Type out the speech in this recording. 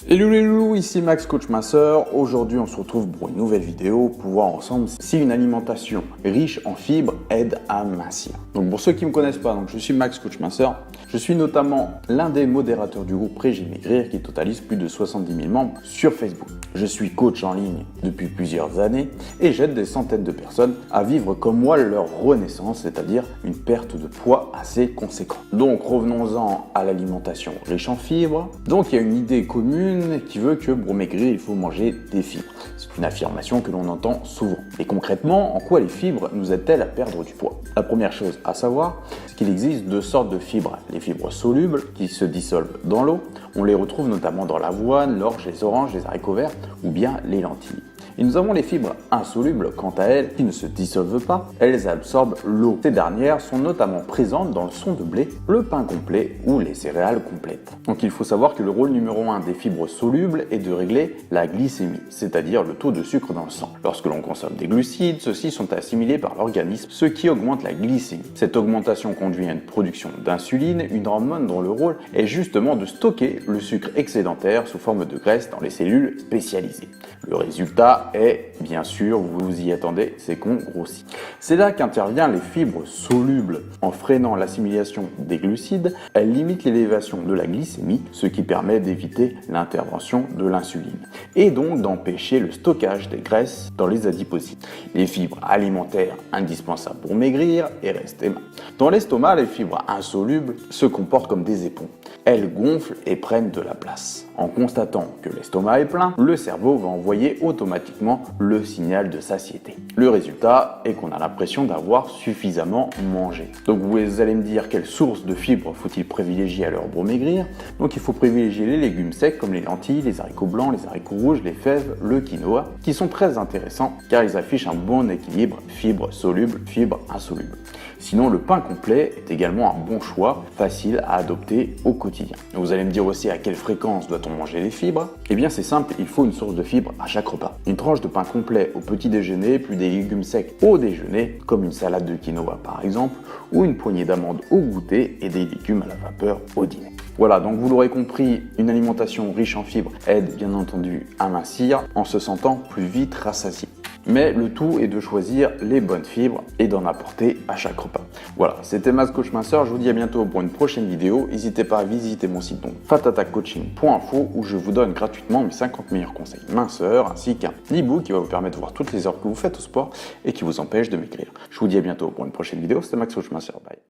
Hello les loulous, ici Max Coach Minceur. Aujourd'hui on se retrouve pour une nouvelle vidéo pour voir ensemble si une alimentation riche en fibres aide à mincir. Donc pour ceux qui ne me connaissent pas, je suis Max Coach Minceur. Je suis notamment l'un des modérateurs du groupe Régime Maigrir qui totalise plus de 70 000 membres sur Facebook. Je suis coach en ligne depuis plusieurs années et j'aide des centaines de personnes à vivre comme moi leur renaissance, c'est-à-dire une perte de poids assez conséquente. Donc revenons-en à l'alimentation riche en fibres. Donc il y a une idée commune qui veut que pour maigrir, il faut manger des fibres. C'est une affirmation que l'on entend souvent. Et concrètement, en quoi les fibres nous aident-elles à perdre du poids? La première chose à savoir, c'est qu'il existe deux sortes de fibres. Les fibres solubles qui se dissolvent dans l'eau. On les retrouve notamment dans l'avoine, l'orge, les oranges, les haricots verts ou bien les lentilles. Et nous avons les fibres insolubles, quant à elles, qui ne se dissolvent pas, elles absorbent l'eau. Ces dernières sont notamment présentes dans le son de blé, le pain complet ou les céréales complètes. Donc il faut savoir que le rôle numéro 1 des fibres solubles est de régler la glycémie, c'est-à-dire le taux de sucre dans le sang. Lorsque l'on consomme des glucides, ceux-ci sont assimilés par l'organisme, ce qui augmente la glycémie. Cette augmentation conduit à une production d'insuline, une hormone dont le rôle est justement de stocker le sucre excédentaire sous forme de graisse dans les cellules spécialisées. Le résultat est, bien sûr, vous vous y attendez, c'est qu'on grossit. C'est là qu'interviennent les fibres solubles. En freinant l'assimilation des glucides, elles limitent l'élévation de la glycémie, ce qui permet d'éviter l'intervention de l'insuline et donc d'empêcher le stockage des graisses dans les adipocytes. Les fibres alimentaires indispensables pour maigrir et rester mince. Dans l'estomac, les fibres insolubles se comportent comme des éponges. Elles gonflent et prennent de la place. En constatant que l'estomac est plein, le cerveau va envoyer automatiquement le signal de satiété. Le résultat est qu'on a l'impression d'avoir suffisamment mangé. Donc vous allez me dire quelle source de fibres faut-il privilégier à l'heure pour maigrir? Donc il faut privilégier les légumes secs comme les lentilles, les haricots blancs, les haricots rouges, les fèves, le quinoa, qui sont très intéressants car ils affichent un bon équilibre fibres solubles, fibres insolubles. Sinon, le pain complet est également un bon choix, facile à adopter au quotidien. Vous allez me dire aussi à quelle fréquence doit-on manger les fibres? Eh bien c'est simple, il faut une source de fibres à chaque repas. Une tranche de pain complet au petit déjeuner, puis des légumes secs au déjeuner, comme une salade de quinoa par exemple, ou une poignée d'amandes au goûter et des légumes à la vapeur au dîner. Voilà, donc vous l'aurez compris, une alimentation riche en fibres aide bien entendu à mincir en se sentant plus vite rassasié. Mais le tout est de choisir les bonnes fibres et d'en apporter à chaque repas. Voilà, c'était Max Coach Minceur, je vous dis à bientôt pour une prochaine vidéo. N'hésitez pas à visiter mon site donc fatatakcoaching.info où je vous donne gratuitement mes 50 meilleurs conseils minceurs ainsi qu'un e-book qui va vous permettre de voir toutes les heures que vous faites au sport et qui vous empêche de maigrir. Je vous dis à bientôt pour une prochaine vidéo, c'était Max Coach Minceur, bye.